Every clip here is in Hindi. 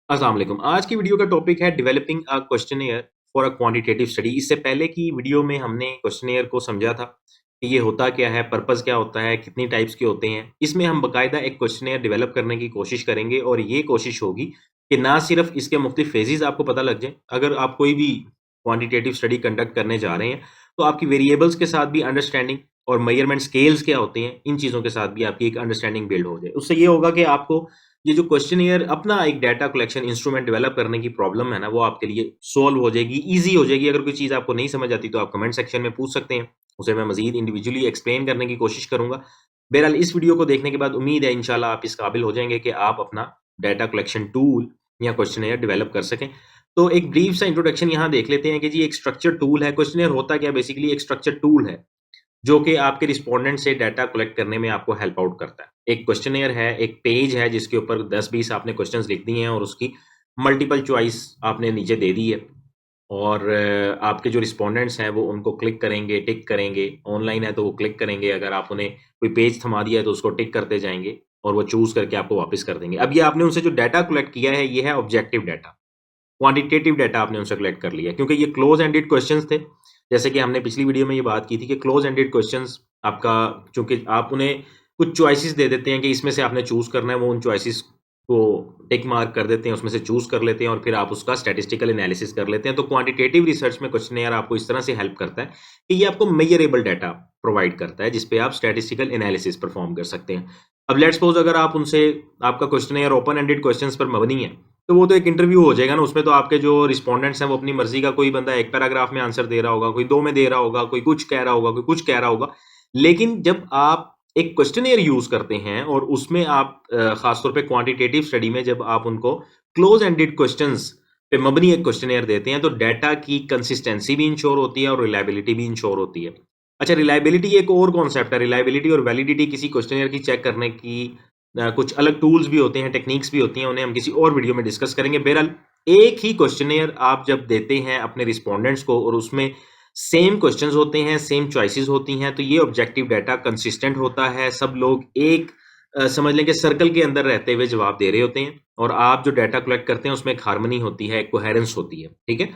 अस्सलाम वालेकुम। आज की वीडियो का टॉपिक है developing a questionnaire for a quantitative study. इससे पहले की वीडियो में हमने क्वेश्चनियर को समझा था कि ये होता क्या है, पर्पस क्या होता है, कितनी टाइप्स के होते हैं। इसमें हम बाकायदा एक क्वेश्चनियर डेवलप करने की कोशिश करेंगे और ये कोशिश होगी कि ना सिर्फ इसके मुख्तलिफ फेजेस आपको पता लग जाए, अगर आप कोई भी क्वांटिटेटिव स्टडी कंडक्ट करने जा रहे हैं तो आपकी वेरिएबल्स के साथ भी अंडरस्टैंडिंग और मेजरमेंट स्केल्स क्या होते हैं, इन चीज़ों के साथ भी आपकी एक अंडरस्टैंडिंग बिल्ड हो जाए। उससे ये होगा कि आपको ये जो क्वेश्चनियर अपना एक डाटा कलेक्शन इंस्ट्रूमेंट डेवलप करने की प्रॉब्लम है ना, वो आपके लिए सॉल्व हो जाएगी, ईज़ी हो जाएगी। अगर कोई चीज़ आपको नहीं समझ आती तो आप कमेंट सेक्शन में पूछ सकते हैं, उसे मैं मज़ीद इंडिविजुअली एक्सप्लेन करने की कोशिश करूँगा। बहरहाल इस वीडियो को देखने के बाद उम्मीद है इंशाल्लाह आप इस काबिल हो जाएँगे कि आप अपना डाटा कलेक्शन टूल या क्वेश्चनियर डेवलप कर सकें। तो एक ब्रीफ सा इंट्रोडक्शन यहाँ देख लेते हैं कि जी एक स्ट्रक्चर टूल है। क्वेश्चनियर होता क्या है? बेसिकली एक स्ट्रक्चर टूल है जो कि आपके रिस्पोंडेंट से डाटा कलेक्ट करने में आपको हेल्प आउट करता है। एक क्वेश्चनियर है, एक पेज है जिसके ऊपर 10-20 आपने क्वेश्चंस लिख दिए हैं और उसकी मल्टीपल चॉइस आपने नीचे दे दी है और आपके जो रिस्पोंडेंट्स हैं वो उनको क्लिक करेंगे, टिक करेंगे। ऑनलाइन है तो वो क्लिक करेंगे, अगर आप उन्हें कोई पेज थमा दिया है तो उसको टिक करते जाएँगे और वो चूज़ करके आपको वापस कर देंगे। अब ये आपने उनसे जो डाटा कलेक्ट किया है, ये है ऑब्जेक्टिव डाटा। क्वांटिटेटिव डाटा आपने उनसे कलेक्ट कर लिया क्योंकि ये क्लोज एंडेड क्वेश्चंस थे। जैसे कि हमने पिछली वीडियो में ये बात की थी कि क्लोज एंडेड क्वेश्चंस आपका, चूंकि आप उन्हें कुछ चॉइसेस दे देते हैं कि इसमें से आपने चूज करना है, वो उन चॉइसेस को टिक मार्क कर देते हैं, उसमें से चूज कर लेते हैं और फिर आप उसका स्टैटिस्टिकल एनालिसिस कर लेते हैं। तो क्वांटिटेटिव रिसर्च में क्वेश्चनियर आपको इस तरह से हेल्प करता है कि ये आपको मेजरेबल डाटा प्रोवाइड करता है जिसपे आप स्टैटिस्टिकल एनालिसिस परफॉर्म कर सकते हैं। अब लेट्स सपोज अगर आप उनसे, आपका क्वेश्चनियर ओपन एंडेड क्वेश्चंस पर मबनी है, तो वो तो एक इंटरव्यू हो जाएगा ना, उसमें तो आपके जो रिस्पोंडेंट्स हैं वो अपनी मर्जी का, कोई बंदा एक पैराग्राफ में आंसर दे रहा होगा, कोई 2 में दे रहा होगा, कोई कुछ कह रहा होगा, कोई कुछ कह रहा होगा। लेकिन जब आप एक क्वेश्चनियर यूज़ करते हैं और उसमें आप ख़ास पे क्वांटिटेटिव स्टडी में जब आप उनको क्लोज़ एंडेड क्वेश्चंस पे मबनी एक क्वेश्चनियर देते हैं, तो डाटा की कंसिस्टेंसी भी इंश्योर होती है और रिलायबिलिटी भी इंश्योर होती है। अच्छा, रिलायबिलिटी एक और कॉन्सेप्ट है। रिलायबिलिटी और वैलिडिटी किसी क्वेश्चनियर की चेक करने की कुछ अलग टूल्स भी होते हैं, टेक्निक्स भी होती हैं, उन्हें हम किसी और वीडियो में डिस्कस करेंगे। बहरहाल एक ही क्वेश्चनियर आप जब देते हैं अपने रिस्पोंडेंट्स को और उसमें सेम क्वेश्चंस होते हैं, सेम चॉइसेस होती हैं, तो ये ऑब्जेक्टिव डाटा कंसिस्टेंट होता है। सब लोग एक समझ लें कि सर्कल के अंदर रहते हुए जवाब दे रहे होते हैं और आप जो डाटा कलेक्ट करते हैं उसमें एक हार्मनी होती है, एक कोहेरेंस होती है, ठीक है?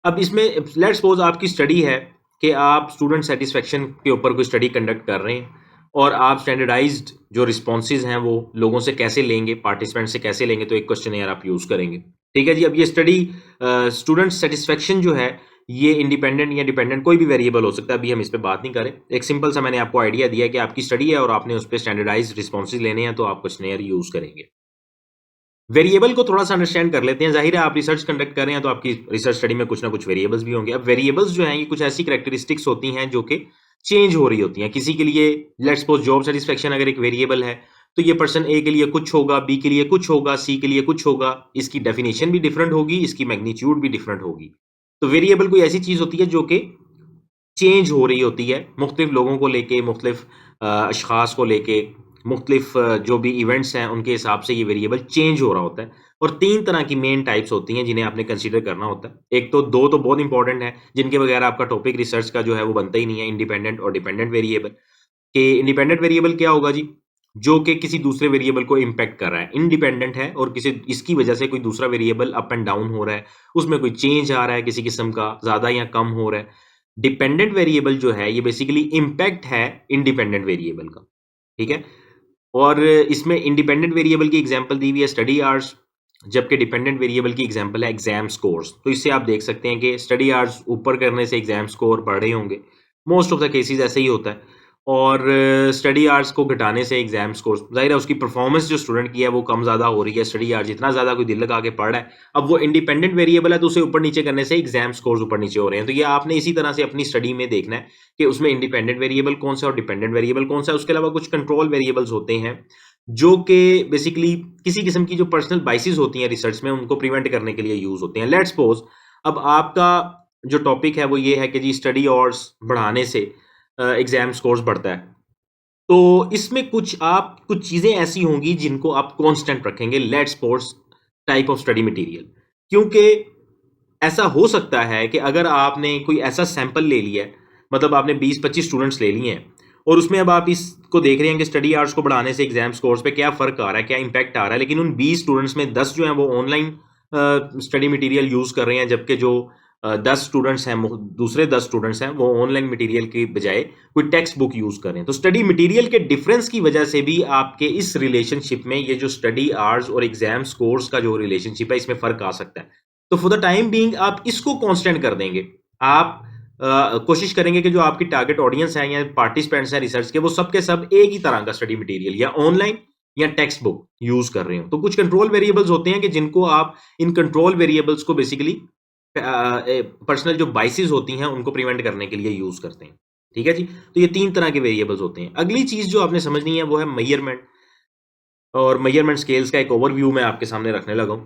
अब इसमें लेट्स सपोज आपकी स्टडी है कि आप स्टूडेंट सेटिस्फेक्शन के ऊपर कोई स्टडी कंडक्ट कर रहे हैं और आप स्टैंडर्डाइज्ड जो रिस्पॉन्सेज हैं वो लोगों से कैसे लेंगे, पार्टिसिपेंट से कैसे लेंगे, तो एक क्वेश्चनियर आप यूज़ करेंगे। ठीक है जी। अब ये स्टडी स्टूडेंट सेटिस्फेक्शन जो है, ये इंडिपेंडेंट या डिपेंडेंट कोई भी वेरिएबल हो सकता है, अभी हम इस पे बात नहीं करें। एक सिंपल सा मैंने आपको आइडिया दिया कि आपकी स्टडी है और आपने उस पे स्टैंडर्डाइज्ड रिस्पॉन्सेज लेने हैं, तो आप क्वेश्चनियर यूज़ करेंगे। वेरिएबल को थोड़ा सा अंडरस्टैंड कर लेते हैं। ज़ाहिर है आप रिसर्च कंडक्ट कर रहे हैं तो आपकी रिसर्च स्टडी में कुछ ना कुछ वेरिएबल्स भी होंगे। अब वेरिएबल्स जो हैं ये कुछ ऐसी कैरेक्टरिस्टिक्स होती हैं जो कि चेंज हो रही होती हैं। किसी के लिए लेट्स सपोज जॉब सेटिस्फेक्शन अगर एक वेरिएबल है, तो ये पर्सन ए के लिए कुछ होगा, बी के लिए कुछ होगा, सी के लिए कुछ होगा। इसकी डेफिनेशन भी डिफरेंट होगी, इसकी मैग्नीट्यूड भी डिफरेंट होगी। तो वेरिएबल कोई ऐसी चीज़ होती है जो कि चेंज हो रही होती है, मुख्तलिफ लोगों को लेके, मुख्तलिफ अशख़ास को लेके, मुख्तलिफ जो भी इवेंट्स हैं उनके हिसाब से ये वेरिएबल चेंज हो रहा होता है। और 3 तरह की मेन टाइप्स होती हैं जिन्हें आपने कंसीडर करना होता है। एक तो 2 तो बहुत इंपॉर्टेंट है, जिनके बगैर आपका टॉपिक रिसर्च का जो है वो बनता ही नहीं है, इंडिपेंडेंट और डिपेंडेंट वेरिएबल। कि इंडिपेंडेंट वेरिएबल क्या होगा जी? जो कि किसी दूसरे वेरिएबल को इम्पैक्ट कर रहा है। इंडिपेंडेंट है और किसी इसकी वजह से कोई दूसरा वेरिएबल अप एंड डाउन हो रहा है, उसमें कोई चेंज आ रहा है किसी किस्म का, ज़्यादा या कम हो रहा है। डिपेंडेंट वेरिएबल जो है ये बेसिकली इम्पैक्ट है इंडिपेंडेंट वेरिएबल का, ठीक है? और इसमें इंडिपेंडेंट वेरिएबल की एग्जांपल दी हुई है स्टडी आवर्स, जबकि डिपेंडेंट वेरिएबल की एग्जांपल है एग्जाम स्कोर्स। तो इससे आप देख सकते हैं कि स्टडी आवर्स ऊपर करने से एग्जाम स्कोर बढ़ रहे होंगे, मोस्ट ऑफ द केसेस ऐसे ही होता है। और स्टडी आवर्स को घटाने से एग्जाम स्कोर्स, जाहिर है उसकी परफॉर्मेंस जो स्टूडेंट की है वो कम ज़्यादा हो रही है। स्टडी आवर्स जितना ज़्यादा कोई दिल लगा के पढ़ रहा है, अब वो इंडिपेंडेंट वेरिएबल है तो उसे ऊपर नीचे करने से एग्जाम स्कोर्स ऊपर नीचे हो रहे हैं। तो ये आपने इसी तरह से अपनी स्टडी में देखना है कि उसमें इंडिपेंडेंट वेरिएबल कौन सा और डिपेंडेंट वेरिएबल कौन सा है। उसके अलावा कुछ कंट्रोल वेरिएबल्स होते हैं जो कि बेसिकली किसी किस्म की जो पर्सनल बाइसेस होती हैं रिसर्च में, उनको प्रिवेंट करने के लिए यूज़ होते हैं। लेट्स सपोज अब आपका जो टॉपिक है वो ये है कि जी स्टडी आवर्स बढ़ाने से एग्जाम स्कोर्स बढ़ता है। तो इसमें कुछ चीज़ें ऐसी होंगी जिनको आप कांस्टेंट रखेंगे। Let's suppose type of study material, क्योंकि ऐसा हो सकता है कि अगर आपने कोई ऐसा सैंपल ले लिया है, मतलब आपने 20-25 स्टूडेंट्स ले लिए हैं और उसमें अब आप इसको देख रहे हैं कि स्टडी आवर्स को बढ़ाने से एग्जाम स्कोर्स पे क्या फ़र्क आ रहा है, क्या इंपैक्ट आ रहा है, लेकिन उन 20 स्टूडेंट्स में 10 जो हैं वो ऑनलाइन स्टडी मटेरियल यूज कर रहे हैं, जबकि जो 10 स्टूडेंट्स हैं, दूसरे 10 स्टूडेंट्स हैं, वो ऑनलाइन मटेरियल के बजाय कोई टेक्स्ट बुक यूज कर रहे हैं। तो स्टडी मटेरियल के डिफरेंस की वजह से भी आपके इस रिलेशनशिप में ये जो स्टडी आवर्स और एग्जाम स्कोर्स का जो रिलेशनशिप है, इसमें फर्क आ सकता है। तो फॉर द टाइम बीइंग आप इसको कांस्टेंट कर देंगे। आप कोशिश करेंगे कि जो आपकी टारगेट ऑडियंस है या पार्टिसिपेंट्स हैं रिसर्च के, वो सब के सब एक ही तरह का स्टडी मटेरियल या ऑनलाइन या टेक्स्ट बुक यूज कर रहे हो। तो कुछ कंट्रोल वेरिएबल्स होते हैं कि जिनको आप इन कंट्रोल वेरिएबल्स को बेसिकली पर्सनल जो बाइसेस होती हैं उनको प्रिवेंट करने के लिए यूज करते हैं। ठीक है जी। तो ये 3 तरह के वेरिएबल्स होते हैं। अगली चीज जो आपने समझनी है वो है मेजरमेंट, और मेजरमेंट स्केल्स का एक ओवरव्यू मैं आपके सामने रखने लगा हूं।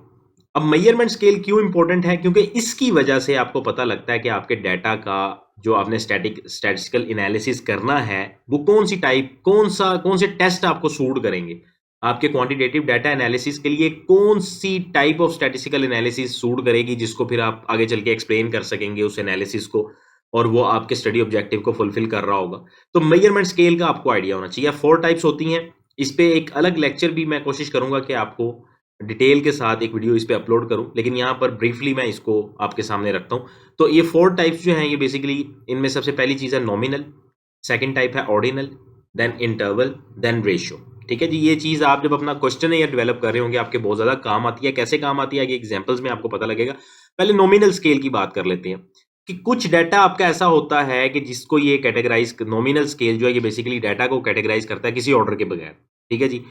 अब मेजरमेंट स्केल क्यों इंपॉर्टेंट है? क्योंकि इसकी वजह से आपको पता लगता है कि आपके डाटा का जो आपने स्टैटिस्टिकल एनालिसिस करना है, वो कौन सी टाइप, कौन से टेस्ट आपको सूट करेंगे। आपके क्वांटिटेटिव डाटा एनालिसिस के लिए कौन सी type of statistical analysis suit करेगी, जिसको फिर आप आगे चल के एक्सप्लेन कर सकेंगे उस एनालिसिस को, और वो आपके स्टडी ऑब्जेक्टिव को फुलफिल कर रहा होगा। तो मेजरमेंट स्केल का आपको आइडिया होना चाहिए। 4 टाइप्स होती हैं। इस पे एक अलग लेक्चर भी मैं कोशिश करूंगा कि आपको डिटेल के साथ एक वीडियो इस पे अपलोड करूं, लेकिन यहाँ पर ब्रीफली मैं इसको आपके सामने रखता हूं। तो ये 4 टाइप्स जो हैं, ये बेसिकली इनमें सबसे पहली चीज़ है नॉमिनल, सेकंड टाइप है ordinal, then interval, then ratio. ठीक है जी। ये चीज़ आप जब अपना क्वेश्चन या डेवलप कर रहे होंगे, आपके बहुत ज़्यादा काम आती है। कैसे काम आती है ये एग्जाम्पल्स में आपको पता लगेगा। पहले नॉमिनल स्केल की बात कर लेते हैं कि कुछ डाटा आपका ऐसा होता है कि जिसको ये कैटेगराइज, नॉमिनल स्केल जो है ये बेसिकली डाटा को कैटेगराइज करता है किसी ऑर्डर के बगैर। ठीक है जी।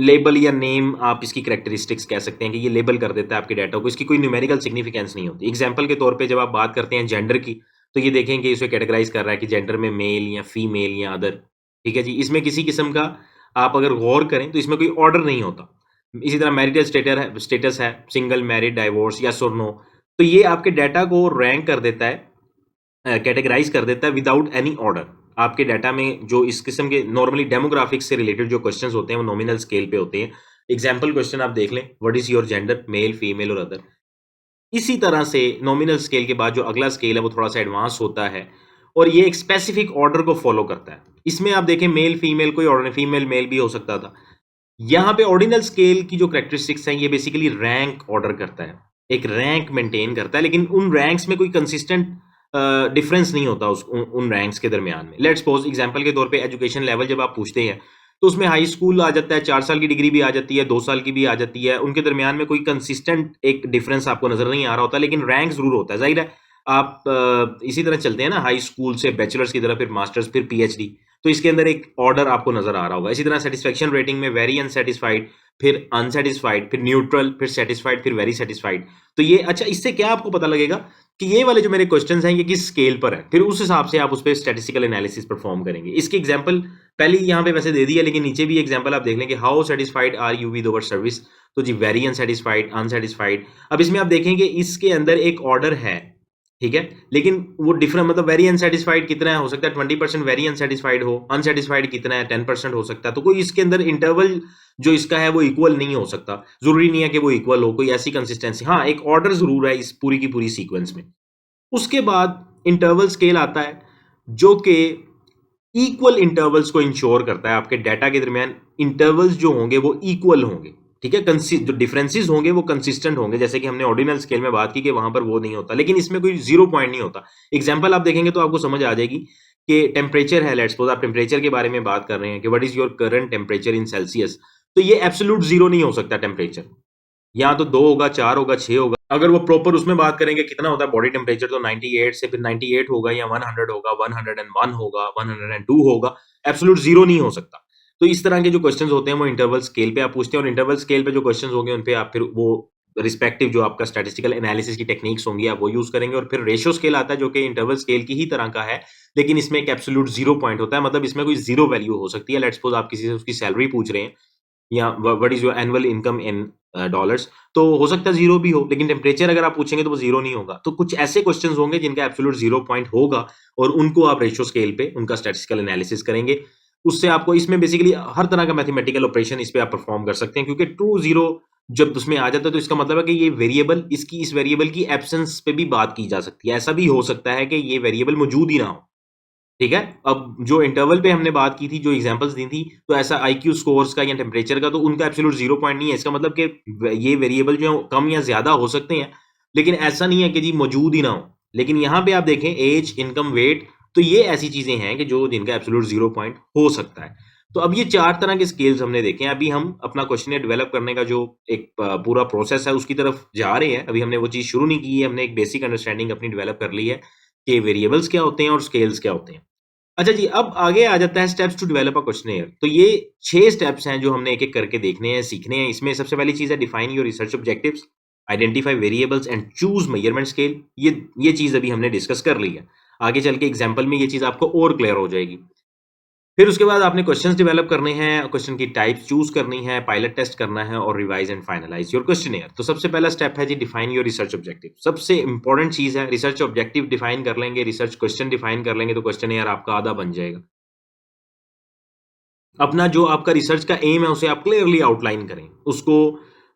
लेबल या नेम आप इसकी कैरेक्टरिस्टिक्स कह सकते हैं कि ये लेबल कर देता है आपके डाटा को, इसकी कोई न्यूमेरिकल सिग्निफिकेंस नहीं होती। एग्जाम्पल के तौर पे जब आप बात करते हैं जेंडर की, तो ये देखें कि इसे कैटेगराइज कर रहा है कि जेंडर में मेल या फीमेल या अदर। ठीक है जी। इसमें किसी किस्म का आप अगर गौर करें तो इसमें कोई ऑर्डर नहीं होता। इसी तरह मैरिटल स्टेटस है, सिंगल, मैरिड, डाइवोर्स, यस और नो। तो ये आपके डाटा को रैंक कर देता है, कैटेगराइज कर देता है विदाउट एनी ऑर्डर। आपके डाटा में जो इस किस्म के नॉर्मली डेमोग्राफिक्स से रिलेटेड जो क्वेश्चंस होते हैं वो नॉमिनल स्केल पे होते हैं। एग्जाम्पल क्वेश्चन आप देख लें, what is your gender, male, female और अदर। इसी तरह से नॉमिनल स्केल के बाद जो अगला स्केल है वो थोड़ा सा एडवांस होता है, और ये एक स्पेसिफिक ऑर्डर को फॉलो करता है। इसमें आप देखें मेल फीमेल कोई ऑर्डर नहीं, फीमेल मेल भी हो सकता था। यहाँ पे ऑर्डिनल स्केल की जो कैरेक्टरिस्टिक्स हैं, ये बेसिकली रैंक ऑर्डर करता है, एक रैंक मेंटेन करता है, लेकिन उन रैंक्स में कोई कंसिस्टेंट डिफरेंस नहीं होता उन रैंक्स के दरमियान में। लेट्स सपोज एग्जांपल के तौर पे एजुकेशन लेवल जब आप पूछते हैं तो उसमें हाई स्कूल आ जाता है, 4 साल की डिग्री भी आ जाती है, 2 साल की भी आ जाती है। उनके दरमियान में कोई कंसिस्टेंट एक डिफरेंस आपको नजर नहीं आ रहा होता, लेकिन रैंक जरूर होता है। जाहिर है आप इसी तरह चलते हैं ना, हाई स्कूल से बैचलर्स की तरफ, फिर मास्टर्स, फिर पीएचडी, तो इसके अंदर एक ऑर्डर आपको नजर आ रहा होगा। इसी तरह सेटिस्फेक्शन रेटिंग में वेरी अनसेटिस्फाइड, फिर अनसेटिस्फाइड, फिर न्यूट्रल, फिर सेटिस्फाइड, फिर वेरी सेटिस्फाइड। तो ये अच्छा, इससे क्या आपको पता लगेगा कि ये वाले जो मेरे क्वेश्चंस हैं ये किस स्केल पर है, फिर उस हिसाब से आप उस पर स्टैटिस्टिकल एनालिसिस परफॉर्म करेंगे। इसकी एग्जांपल पहले यहाँ पे वैसे दे दी है, लेकिन नीचे भी एग्जांपल आप देख लें कि how satisfied are you with our service. तो जी वेरी अनसेटिस्फाइड, अनसेटिस्फाइड। अब इसमें आप देखेंगे इसके अंदर एक ऑर्डर है, ठीक है, लेकिन वो डिफरेंट, मतलब वेरी अनसेटिस्फाइड कितना है, हो सकता है 20% वेरी अनसेटिस्फाइड हो, अनसेटिस्फाइड कितना है 10% हो सकता है। तो कोई इसके अंदर इंटरवल जो इसका है वो इक्वल नहीं हो सकता। जरूरी नहीं है कि वो इक्वल हो, कोई ऐसी कंसिस्टेंसी, हाँ एक ऑर्डर जरूर है इस पूरी की पूरी सीक्वेंस में। उसके बाद इंटरवल स्केल आता है जो कि इक्वल इंटरवल्स को इंश्योर करता है। आपके डाटा के दरमियान इंटरवल्स जो होंगे वो इक्वल होंगे, ठीक है, जो डिफरेंसेस होंगे वो कंसिस्टेंट होंगे, जैसे कि हमने ऑर्डिनल स्केल में बात की कि वहां पर वो नहीं होता, लेकिन इसमें कोई 0 पॉइंट नहीं होता। एग्जांपल आप देखेंगे तो आपको समझ आ जाएगी कि टेम्परेचर है, लेट्स सपोज आप टेम्परेचर के बारे में बात कर रहे हैं कि what is your current temperature in Celsius, तो ये एब्सोल्यूट 0 नहीं हो सकता टेम्परेचर, यहाँ तो 2 होगा, 4 होगा, 6 होगा। अगर वो प्रॉपर उसमें बात करेंगे कितना होता है बॉडी टेम्परेचर, तो 98 से फिर 98 होगा या 100 होगा, 101 होगा, 102 होगा, एब्सोल्यूट 0 नहीं हो सकता। तो इस तरह के जो क्वेश्चंस होते हैं वो इंटरवल स्केल पे आप पूछते हैं, और इंटरवल स्केल पे जो क्वेश्चंस होंगे उन पे आप फिर वो रिस्पेक्टिव जो आपका स्टैटिस्टिकल एनालिसिस की टेक्निक्स होंगी आप वो यूज करेंगे। और फिर रेशियो स्केल आता है जो कि इंटरवल स्केल की ही तरह का है, लेकिन इसमें एक एब्सोल्यूट 0 पॉइंट होता है, मतलब इसमें कोई 0 वैल्यू हो सकती है। लेट्स सपोज आप किसी से उसकी सैलरी पूछ रहे हैं या what is your annual income in dollars, तो हो सकता है 0 भी हो, लेकिन टेम्परेचर अगर आप पूछेंगे तो वो 0 नहीं होगा। तो कुछ ऐसे क्वेश्चंस होंगे जिनका एब्सोल्यूट 0 पॉइंट होगा, और उनको आप रेशियो स्केल पे उनका स्टैटिस्टिकल एनालिसिस करेंगे। उससे आपको इसमें बेसिकली हर तरह का मैथमेटिकल ऑपरेशन इस पे आप परफॉर्म कर सकते हैं, क्योंकि ट्रू 0 जब उसमें आ जाता है तो इसका मतलब है कि ये वेरिएबल, इसकी इस वेरिएबल की एब्सेंस पे भी बात की जा सकती है। ऐसा भी हो सकता है कि ये वेरिएबल मौजूद ही ना हो, ठीक है। अब जो इंटरवल पे हमने बात की थी, जो एग्जांपल्स दी थी, तो ऐसा आईक्यू स्कोर्स का या टेम्परेचर का तो उनका एब्सोल्यूट 0 पॉइंट नहीं है। इसका मतलब कि ये वेरिएबल जो है कम या ज्यादा हो सकते हैं, लेकिन ऐसा नहीं है कि जी मौजूद ही ना हो। लेकिन यहाँ पे आप देखें एज, इनकम, वेट, तो ये ऐसी चीजें हैं कि जो जिनका एब्सोल्यूट 0 पॉइंट हो सकता है। तो अब ये 4 तरह के स्केल्स हमने देखे हैं। अभी हम अपना क्वेश्चन डेवलप करने का जो एक पूरा प्रोसेस है उसकी तरफ जा रहे हैं। अभी हमने वो चीज शुरू नहीं की है, हमने एक बेसिक अंडरस्टैंडिंग अपनी डेवलप कर ली है कि वेरिएबल्स क्या होते हैं और स्केल्स क्या होते हैं। अच्छा जी, अब आगे आ जाता है steps to develop a questionnaire. तो ये 6 स्टेप्स हैं जो हमने एक-एक करके देखने हैं, सीखने हैं। इसमें सबसे पहली चीज़ है define your research objectives, identify variables and choose measurement scale. ये चीज़ अभी हमने डिस्कस कर ली है। आगे चल के एग्जांपल में ये चीज़ आपको और क्लियर हो जाएगी। फिर उसके बाद आपने क्वेश्चंस डेवलप करने हैं, क्वेश्चन की टाइप्स चूज़ करनी है, पायलट टेस्ट करना है और revise and finalise your questionnaire. तो सबसे पहला स्टेप है जी डिफाइन योर रिसर्च ऑब्जेक्टिव। सबसे इंपॉर्टेंट चीज़ है, रिसर्च ऑब्जेक्टिव डिफाइन कर लेंगे, रिसर्च क्वेश्चन डिफाइन कर लेंगे तो क्वेश्चनेयर आपका आधा बन जाएगा। अपना जो आपका रिसर्च का एम है उसे आप क्लियरली आउटलाइन करें। उसको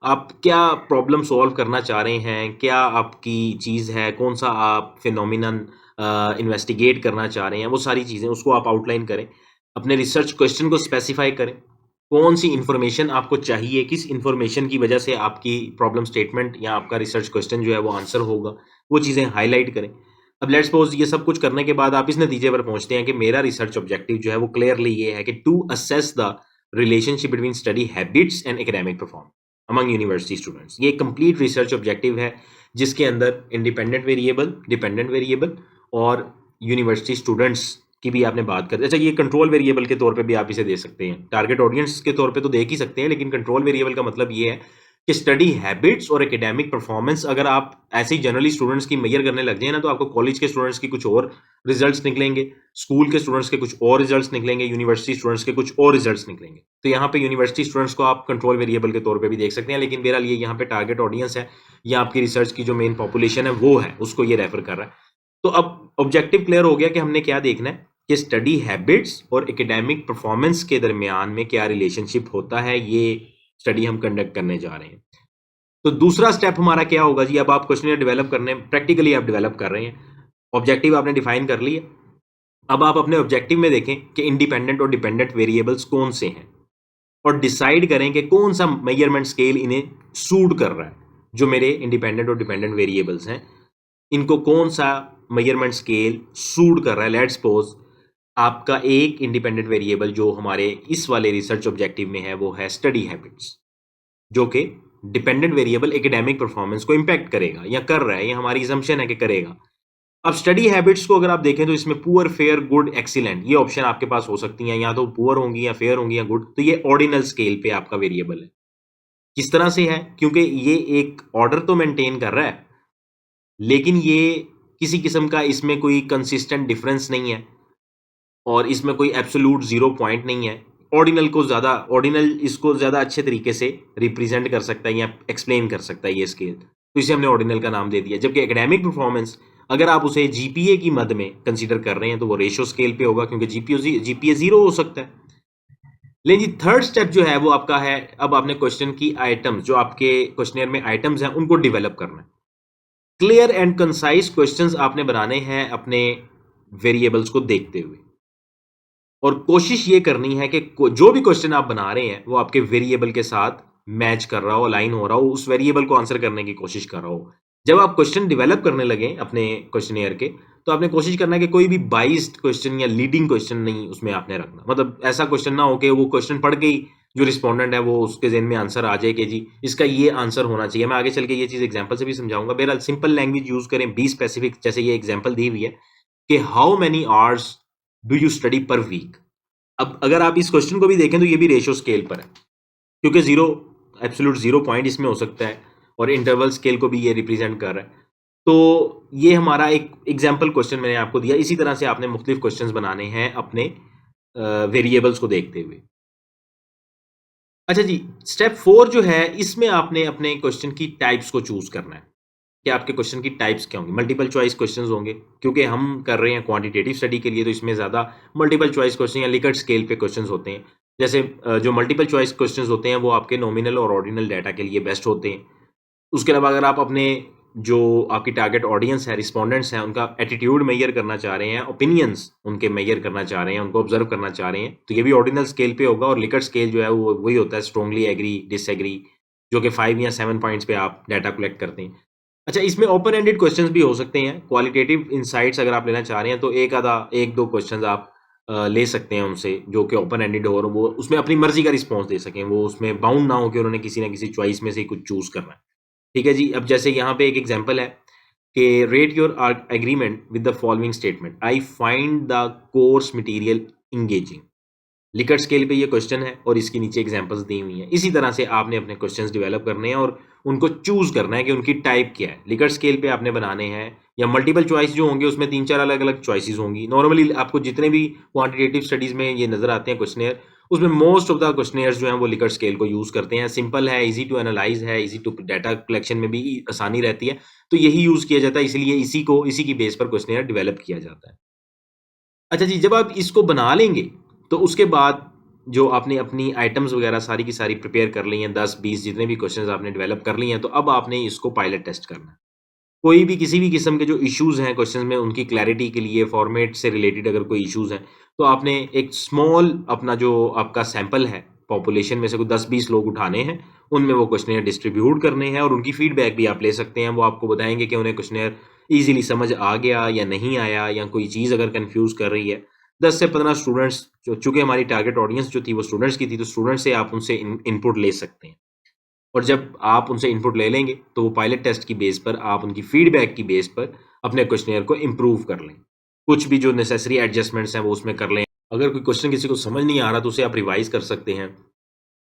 आप क्या प्रॉब्लम सॉल्व करना चाह रहे हैं, क्या आपकी चीज़ है, कौन सा आप फिनोमिनन इन्वेस्टिगेट करना चाह रहे हैं, वो सारी चीज़ें उसको आप आउटलाइन करें। अपने रिसर्च क्वेश्चन को स्पेसिफाई करें, कौन सी इन्फॉर्मेशन आपको चाहिए, किस इन्फॉर्मेशन की वजह से आपकी प्रॉब्लम स्टेटमेंट या आपका रिसर्च क्वेश्चन जो है वो आंसर होगा, वो चीज़ें हाईलाइट करें। अब लेट्स सपोज ये सब कुछ करने के बाद आप इस नतीजे पर पहुंचते हैं कि मेरा रिसर्च ऑब्जेक्टिव जो है वो क्लियरली ये है कि to assess the relationship between study habits and academic performance among university students. ये कंप्लीट रिसर्च ऑब्जेक्टिव है जिसके अंदर इंडिपेंडेंट वेरिएबल, डिपेंडेंट वेरिएबल और यूनिवर्सिटी स्टूडेंट्स की भी आपने बात कर। अच्छा, ये कंट्रोल वेरिएबल के तौर पे भी आप इसे दे सकते हैं, टारगेट ऑडियंस के तौर पे तो देख ही सकते हैं, लेकिन कंट्रोल वेरिएबल का मतलब ये है कि स्टडी हैबिट्स और एकेडमिक परफॉर्मेंस अगर आप ऐसे ही जनरली स्टूडेंट्स की मेजर करने लग जाए ना, तो आपको कॉलेज के स्टूडेंट्स की कुछ और रिजल्ट्स निकलेंगे, स्कूल के स्टूडेंट्स के कुछ और रिजल्ट्स निकलेंगे, यूनिवर्सिटी स्टूडेंट्स के कुछ और रिजल्ट्स निकलेंगे। तो यहाँ पे यूनिवर्सिटी स्टूडेंट्स को आप कंट्रोल वेरिएबल के तौर पे भी देख सकते हैं, लेकिन मेरा लिए यहाँ पे टारगेट ऑडियंस है या आपकी रिसर्च की जो मेन पॉपुलेशन है वो है, उसको ये रेफर कर रहा है। तो अब ऑब्जेक्टिव क्लियर हो गया कि हमने क्या देखना है कि स्टडी हैबिट्स और एकेडमिक परफॉर्मेंस के दरमियान में क्या रिलेशनशिप होता है, ये स्टडी हम कंडक्ट करने जा रहे हैं। तो दूसरा स्टेप हमारा क्या होगा जी, अब आप क्वेश्चन डेवलप करने, प्रैक्टिकली आप डेवलप कर रहे हैं, ऑब्जेक्टिव आपने डिफाइन कर लिया। अब आप अपने ऑब्जेक्टिव में देखें कि इंडिपेंडेंट और डिपेंडेंट वेरिएबल्स कौन से हैं और डिसाइड करें कि कौन सा मेजरमेंट स्केल इन्हें सूट कर रहा है। जो मेरे इंडिपेंडेंट और डिपेंडेंट वेरिएबल्स हैं, इनको कौन सा मेजरमेंट स्केल सूट कर रहा है। लेट्स सपोज आपका एक इंडिपेंडेंट वेरिएबल जो हमारे इस वाले रिसर्च ऑब्जेक्टिव में है वो है स्टडी हैबिट्स, जो कि डिपेंडेंट वेरिएबल एकेडमिक परफॉर्मेंस को इंपैक्ट करेगा या कर रहा है, ये हमारी assumption है कि करेगा। अब स्टडी हैबिट्स को अगर आप देखें तो इसमें पुअर, फेयर, गुड, एक्सीलेंट ये ऑप्शन आपके पास हो सकती हैं, या तो पुअर होंगी या फेयर होंगी या गुड। तो ये ऑर्डिनल स्केल पे आपका वेरिएबल है। किस तरह से है, क्योंकि ये एक ऑर्डर तो मेंटेन कर रहा है, लेकिन ये किसी किस्म का इसमें कोई कंसिस्टेंट डिफरेंस नहीं है और इसमें कोई एब्सोल्यूट 0 पॉइंट नहीं है। ऑर्डिनल इसको ज़्यादा अच्छे तरीके से रिप्रेजेंट कर सकता है या एक्सप्लेन कर सकता है ये स्केल, तो इसे हमने ऑर्डिनल का नाम दे दिया। जबकि एकेडमिक परफॉर्मेंस अगर आप उसे जीपीए की मद में कंसीडर कर रहे हैं तो वो रेशियो स्केल पे होगा, क्योंकि जीपीए 0 हो सकता है। लेकिन जी थर्ड स्टेप जो है वो आपका है, अब आपने क्वेश्चन की आइटम्स, जो आपके क्वेश्चनियर में आइटम्स हैं, उनको डेवलप करना है। क्लियर एंड कंसाइज क्वेश्चंस आपने बनाने हैं अपने वेरिएबल्स को देखते हुए, और कोशिश ये करनी है कि जो भी क्वेश्चन आप बना रहे हैं वो आपके वेरिएबल के साथ मैच कर रहा हो, अलाइन हो रहा हो, उस वेरिएबल को आंसर करने की कोशिश कर रहा हो। जब आप क्वेश्चन डेवलप करने लगे अपने क्वेश्चनियर के, तो आपने कोशिश करना है कि कोई भी बाइस्ड क्वेश्चन या लीडिंग क्वेश्चन नहीं उसमें आपने रखना। मतलब ऐसा क्वेश्चन ना हो कि वो क्वेश्चन पढ़ के ही जो रिस्पोंडेंट है वो उसके ज़हन में आंसर आ जाए कि जी इसका ये आंसर होना चाहिए। मैं आगे चल के ये चीज़ एग्जाम्पल से भी समझाऊंगा। बहरहाल सिंपल लैंग्वेज यूज करें, बी स्पेसिफिक, जैसे ये एग्जाम्पल दी हुई है कि how many hours do you study per week. अब अगर आप इस क्वेश्चन को भी देखें तो ये भी रेशियो स्केल पर है, क्योंकि 0 एब्सोल्यूट 0 पॉइंट इसमें हो सकता है और इंटरवल स्केल को भी ये रिप्रेजेंट कर रहा है। तो ये हमारा एक एग्जाम्पल क्वेश्चन मैंने आपको दिया। इसी तरह से आपने मुख्तलिफ क्वेश्चंस बनाने हैं अपने वेरिएबल्स को देखते हुए। अच्छा जी, स्टेप 4 जो है, इसमें आपने अपने क्वेश्चन की टाइप्स को चूज करना है कि आपके क्वेश्चन की टाइप्स क्या होंगी। मल्टीपल चॉइस क्वेश्चंस होंगे, क्योंकि हम कर रहे हैं क्वांटिटेटिव स्टडी के लिए, तो इसमें ज़्यादा मल्टीपल चॉइस क्वेश्चन या लिकर्ट स्केल पे क्वेश्चंस होते हैं। जैसे जो मल्टीपल चॉइस क्वेश्चंस होते हैं वो आपके नॉमिनल और ऑर्डिनल डाटा के लिए बेस्ट होते हैं। उसके अलावा अगर आप अपने जो आपकी टारगेट ऑडियंस है, रिस्पोंडेंट्स हैं, उनका एटीट्यूड मेजर करना चाह रहे हैं, ओपिनियंस उनके मेजर करना चाह रहे हैं, उनको ऑब्जर्व करना चाह रहे हैं, तो ये भी ऑर्डिनल स्केल पे होगा। और लिकर्ट स्केल जो है वो वही होता है, स्ट्रांगली एग्री, डिसएग्री, जो कि 5 या 7 पॉइंट्स पे आप डाटा कलेक्ट करते हैं। अच्छा, इसमें ओपन एंडेड क्वेश्चंस भी हो सकते हैं। क्वालिटेटिव इनसाइट्स अगर आप लेना चाह रहे हैं तो एक दो क्वेश्चंस आप ले सकते हैं उनसे, जो कि ओपन एंडेड हो और वो उसमें अपनी मर्जी का रिस्पॉन्स दे सकें, वो उसमें बाउंड ना हो कि उन्होंने किसी ना किसी चॉइस में से कुछ चूज करना है। ठीक है जी। अब जैसे यहाँ पे एक एग्जांपल है कि rate your agreement with the following statement, I find the course material engaging. Likert scale पे ये क्वेश्चन है और इसके नीचे एग्जांपल्स दी हुई हैं। इसी तरह से आपने अपने क्वेश्चंस डेवलप करने हैं और उनको चूज करना है कि उनकी टाइप क्या है। लिकर्ट स्केल पे आपने बनाने हैं, या मल्टीपल चॉइस जो होंगे उसमें 3-4 अलग-अलग चॉइसेस होंगी। नॉर्मली आपको जितने भी क्वांटिटेटिव स्टडीज में ये नजर आते हैं क्वेश्चनेयर, उसमें मोस्ट ऑफ द क्वेश्चनेयर्स जो हैं वो लिकर्ट स्केल को यूज करते हैं। सिंपल है, इजी टू एनालाइज है, इजी टू डाटा कलेक्शन में भी आसानी रहती है, तो यही यूज किया जाता है, इसलिए इसी की बेस पर क्वेश्चनेयर डेवलप किया जाता है। अच्छा जी, जब आप इसको बना लेंगे तो उसके बाद जो आपने अपनी आइटम्स वगैरह सारी की सारी प्रिपेयर कर ली हैं, 10-20 जितने भी क्वेश्चंस आपने डेवलप कर लिए हैं, तो अब आपने इसको पायलट टेस्ट करना है। कोई भी किसी भी किस्म के जो इश्यूज हैं क्वेश्चन में, उनकी क्लैरिटी के लिए, फॉर्मेट से रिलेटेड अगर कोई इश्यूज हैं, तो आपने एक स्मॉल अपना जो आपका सैंपल है, पॉपुलेशन में से कोई 10-20 लोग उठाने हैं, उनमें वो क्वेश्चनेयर डिस्ट्रीब्यूट करने हैं और उनकी फीडबैक भी आप ले सकते हैं। वो आपको बताएंगे कि उन्हें क्वेश्चनेयर ईजिली समझ आ गया या नहीं आया, या कोई चीज़ अगर कन्फ्यूज कर रही है। 10 से 15 स्टूडेंट्स, चूंकि हमारी टारगेट ऑडियंस जो थी वो स्टूडेंट्स की थी, तो स्टूडेंट्स से आप उनसे इनपुट ले सकते हैं। और जब आप उनसे इनपुट ले लेंगे तो वो पायलट टेस्ट की बेस पर, आप उनकी फीडबैक की बेस पर अपने क्वेश्चनेयर को इम्प्रूव कर लें। कुछ भी जो नेसेसरी एडजस्टमेंट्स हैं वो उसमें कर लें। अगर कोई क्वेश्चन किसी को समझ नहीं आ रहा तो उसे आप रिवाइज कर सकते हैं,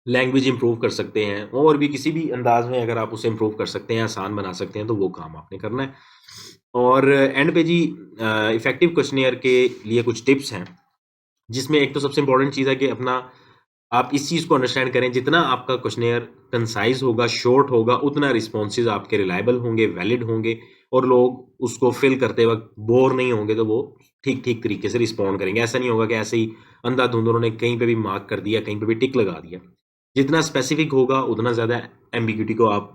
लैंग्वेज इंप्रूव कर सकते हैं, और भी किसी भी अंदाज में अगर आप उसे इंप्रूव कर सकते हैं, आसान बना सकते हैं, तो वो काम आपने करना है। और एंड पे जी, इफेक्टिव क्वेश्चनेयर के लिए कुछ टिप्स हैं, जिसमें एक तो सबसे इंपॉर्टेंट चीज़ है कि अपना आप इस चीज़ को अंडरस्टैंड करें, जितना आपका क्वेश्चनेयर कंसाइज होगा, शॉर्ट होगा, उतना रिस्पॉन्सेज आपके रिलायबल होंगे, वैलिड होंगे, और लोग उसको फिल करते वक्त बोर नहीं होंगे, तो वो ठीक ठीक तरीके से रिस्पॉन्ड करेंगे। ऐसा नहीं होगा कि ऐसे ही अंधाधुंध उन्होंने कहीं पे भी मार्क कर दिया, कहीं पे भी टिक लगा दिया। जितना स्पेसिफिक होगा उतना ज़्यादा एम्बिग्यूटी को आप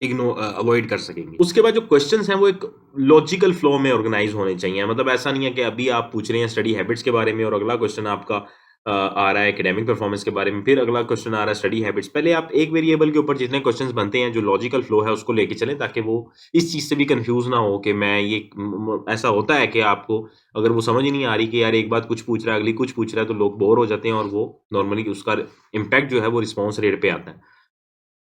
अवॉइड कर सकेंगे। उसके बाद जो क्वेश्चंस हैं वो एक लॉजिकल फ्लो में ऑर्गेनाइज होने चाहिए। मतलब ऐसा नहीं है कि अभी आप पूछ रहे हैं स्टडी हैबिट्स के बारे में और अगला क्वेश्चन आपका आ रहा है एकेडमिक परफॉर्मेंस के बारे में, फिर अगला क्वेश्चन आ रहा है स्टडी हैबिट्स। पहले आप एक वेरिएबल के ऊपर जितने क्वेश्चंस बनते हैं, जो लॉजिकल फ्लो है उसको लेके चलें, ताकि वो इस चीज़ से भी कंफ्यूज ना हो कि मैं ये ऐसा होता है कि आपको अगर वो समझ ही नहीं आ रही कि यार एक बात कुछ पूछ रहा है, अगली कुछ पूछ रहा है, तो लोग बोर हो जाते हैं और वो नॉर्मली उसका इम्पैक्ट जो है वो रिस्पॉन्स रेट पे आता है।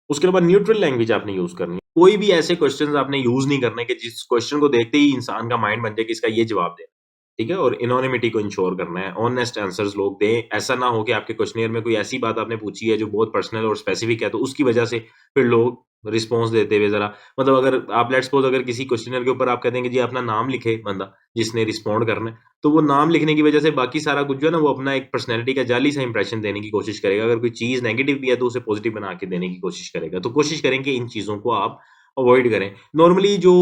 उसके बाद न्यूट्रल लैंग्वेज आपने यूज करनी है। कोई भी ऐसे क्वेश्चंस आपने यूज नहीं करने कि जिस क्वेश्चन को देखते ही इंसान का माइंड बन जाए कि इसका ये जवाब दे। ठीक है। और इनोनिमिटी को इंश्योर करना है, ऑनेस्ट आंसर्स लोग दें। ऐसा ना हो कि आपके क्वेश्चनियर में कोई ऐसी बात आपने पूछी है जो बहुत पर्सनल और स्पेसिफिक है, तो उसकी वजह से फिर लोग रिस्पॉन्स देते हुए जरा, मतलब अगर आप लेट्स सपोज अगर किसी क्वेश्चनियर के ऊपर आप कहते हैं कि जी अपना नाम लिखे बंदा जिसने रिस्पॉन्ड करना है, तो वो नाम लिखने की वजह से बाकी सारा कुछ जो है ना, वो अपना एक पर्सनैलिटी का जाली सा इंप्रेशन देने की कोशिश करेगा। अगर कोई चीज़ नेगेटिव भी है तो उसे पॉजिटिव बना के देने की कोशिश करेगा। तो कोशिश करें कि इन चीज़ों को आप अवॉइड करें। नॉर्मली जो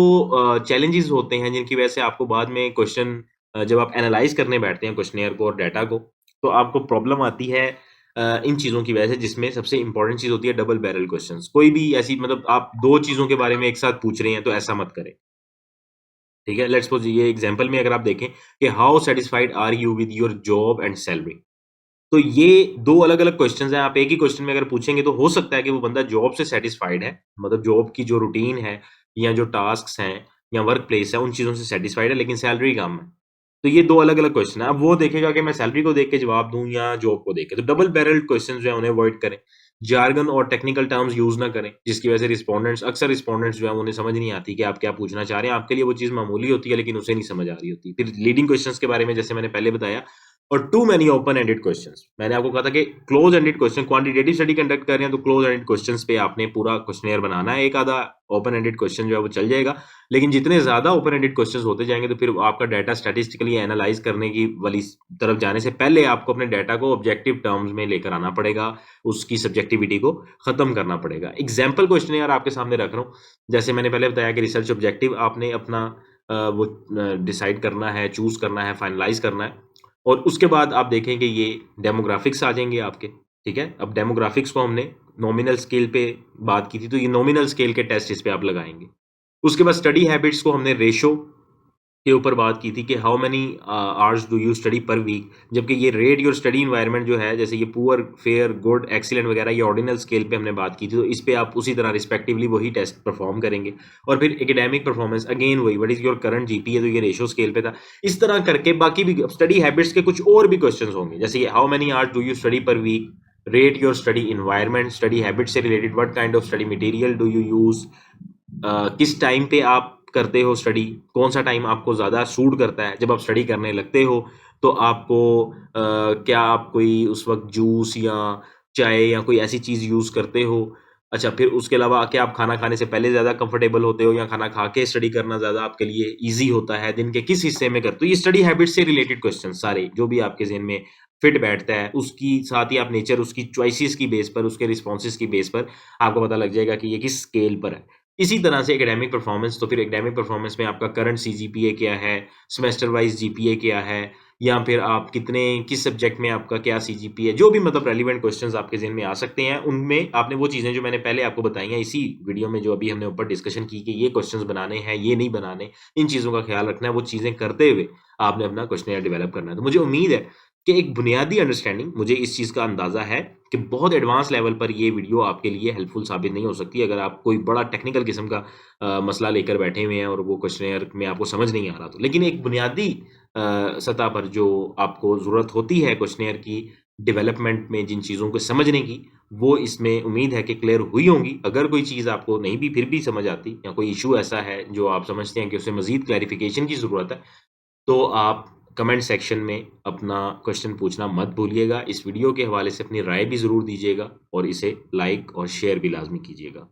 चैलेंजेस होते हैं जिनकी वजह से आपको बाद में क्वेश्चन जब आप एनालाइज करने बैठते हैं क्वेश्चनेयर को और डाटा को, तो आपको प्रॉब्लम आती है इन चीज़ों की वजह से, जिसमें सबसे इंपॉर्टेंट चीज़ होती है डबल बैरल क्वेश्चंस। कोई भी ऐसी, मतलब आप दो चीज़ों के बारे में एक साथ पूछ रहे हैं तो ऐसा मत करें। ठीक है। लेट्स सपोज ये एग्जांपल में अगर आप देखें कि how satisfied are you with your job and salary, तो ये दो अलग अलग क्वेश्चंस हैं। आप एक ही क्वेश्चन में अगर पूछेंगे तो हो सकता है कि वो बंदा जॉब से सेटिस्फाइड है, मतलब जॉब की जो रूटीन है या जो टास्क हैं या वर्क प्लेस है उन चीज़ों से सेटिस्फाइड है, लेकिन सैलरी कम है। तो ये दो अलग अलग क्वेश्चन है। अब वो देखेगा कि मैं सैलरी को देख के जवाब दूं या जॉब को देख के। तो डबल बैरल्ड क्वेश्चन जो है उन्हें अवॉइड करें। जार्गन और टेक्निकल टर्म्स यूज ना करें, जिसकी वजह से रिस्पोंडेंट्स जो है उन्हें समझ नहीं आती कि आप क्या पूछना चाह रहे हैं। आपके लिए वो चीज़ मामूली होती है लेकिन उसे नहीं समझ आ रही होती। फिर लीडिंग क्वेश्चंस के बारे में जैसे मैंने पहले बताया, और too many open ended questions. मैंने आपको कहा था कि close ended question, quantitative study conduct कर रहे हैं तो क्लोज एंडेड क्वेश्चंस पे आपने पूरा क्वेश्चनेयर बनाना है। एक आधा ओपन एंडेड क्वेश्चन जो है वो चल जाएगा, लेकिन जितने ज्यादा ओपन एंडेड क्वेश्चंस होते जाएंगे तो फिर आपका डाटा स्टैटिस्टिकली एनालाइज करने की वाली तरफ जाने से पहले आपको अपने डाटा को ऑब्जेक्टिव टर्म्स में लेकर आना पड़ेगा, उसकी सब्जेक्टिविटी को खत्म करना पड़ेगा। एग्जाम्पल क्वेश्चनेयर आपके सामने रख रहा हूँ। जैसे मैंने पहले बताया कि रिसर्च ऑब्जेक्टिव आपने अपना वो डिसाइड करना है, चूज करना है, फाइनलाइज करना है, और उसके बाद आप देखेंगे ये डेमोग्राफिक्स आ जाएंगे आपके। ठीक है। अब डेमोग्राफिक्स को हमने नॉमिनल स्केल पे बात की थी, तो ये नॉमिनल स्केल के टेस्ट इस पे आप लगाएंगे। उसके बाद स्टडी हैबिट्स को हमने रेशो के ऊपर बात की थी कि how many hours do you study per week, जबकि ये रेट योर स्टडी इन्वायरमेंट जो है, जैसे ये पुअर, फेयर, गुड, एक्सीलेंट वगैरह, ये ऑर्डिनल स्केल पे हमने बात की थी, तो इस पे आप उसी तरह रिस्पेक्टिवली वही टेस्ट परफॉर्म करेंगे। और फिर एकेडमिक परफॉर्मेंस अगेन वही, what is your current GPA, तो ये रेशो स्केल पे था। इस तरह करके बाकी भी स्टडी हैबिट्स के कुछ और भी क्वेश्चन होंगे, जैसे how many hours do you study per week, rate your study environment, study habit से related what kind of study material do you use, किस टाइम पे आप करते हो स्टडी, कौन सा टाइम आपको ज़्यादा सूट करता है जब आप स्टडी करने लगते हो, तो आपको क्या आप कोई उस वक्त जूस या चाय या कोई ऐसी चीज़ यूज़ करते हो। अच्छा, फिर उसके अलावा क्या आप खाना खाने से पहले ज़्यादा कंफर्टेबल होते हो या खाना खा के स्टडी करना ज़्यादा आपके लिए ईजी होता है, दिन के किस हिस्से में करते हो। ये स्टडी हैबिट से रिलेटेड क्वेश्चन सारे जो भी आपके ज़हन में फिट बैठता है, उसकी साथ ही आप नेचर उसकी चॉइसेस की बेस पर, उसके रिस्पॉन्सेज की बेस पर आपको पता लग जाएगा कि ये किस स्केल पर है। इसी तरह से एकेडमिक परफॉर्मेंस, तो फिर एकेडमिक परफॉर्मेंस में आपका करंट सीजीपीए क्या है, सेमेस्टर वाइज जीपीए क्या है, या फिर आप कितने किस सब्जेक्ट में आपका क्या सीजीपीए, जो भी मतलब रेलिवेंट क्वेश्चंस आपके ज़हन में आ सकते हैं, उनमें आपने वो चीज़ें जो मैंने पहले आपको बताई हैं इसी वीडियो में, जो अभी हमने ऊपर डिस्कशन की कि ये क्वेश्चंस बनाने हैं, ये नहीं बनाने, इन चीज़ों का ख्याल रखना है। वो चीज़ें करते हुए आपने अपना क्वेश्चनेयर डेवलप करना है। तो मुझे उम्मीद है कि एक बुनियादी अंडरस्टैंडिंग, मुझे इस चीज़ का अंदाज़ा है कि बहुत एडवांस लेवल पर ये वीडियो आपके लिए हेल्पफुल साबित नहीं हो सकती। अगर आप कोई बड़ा टेक्निकल किस्म का मसला लेकर बैठे हुए हैं और वो क्वेश्चनेयर में आपको समझ नहीं आ रहा, तो लेकिन एक बुनियादी सतह पर जो आपको ज़रूरत होती है क्वेश्चनेयर की डेवलपमेंट में, जिन चीज़ों को समझने की, वो इसमें उम्मीद है कि क्लियर हुई होंगी। अगर कोई चीज़ आपको नहीं भी फिर भी समझ आती, या कोई इशू ऐसा है जो आप समझते हैं कि उसे मज़ीद क्लैरिफिकेशन की ज़रूरत है, तो आप कमेंट सेक्शन में अपना क्वेश्चन पूछना मत भूलिएगा। इस वीडियो के हवाले से अपनी राय भी ज़रूर दीजिएगा और इसे लाइक और शेयर भी लाज़मी कीजिएगा।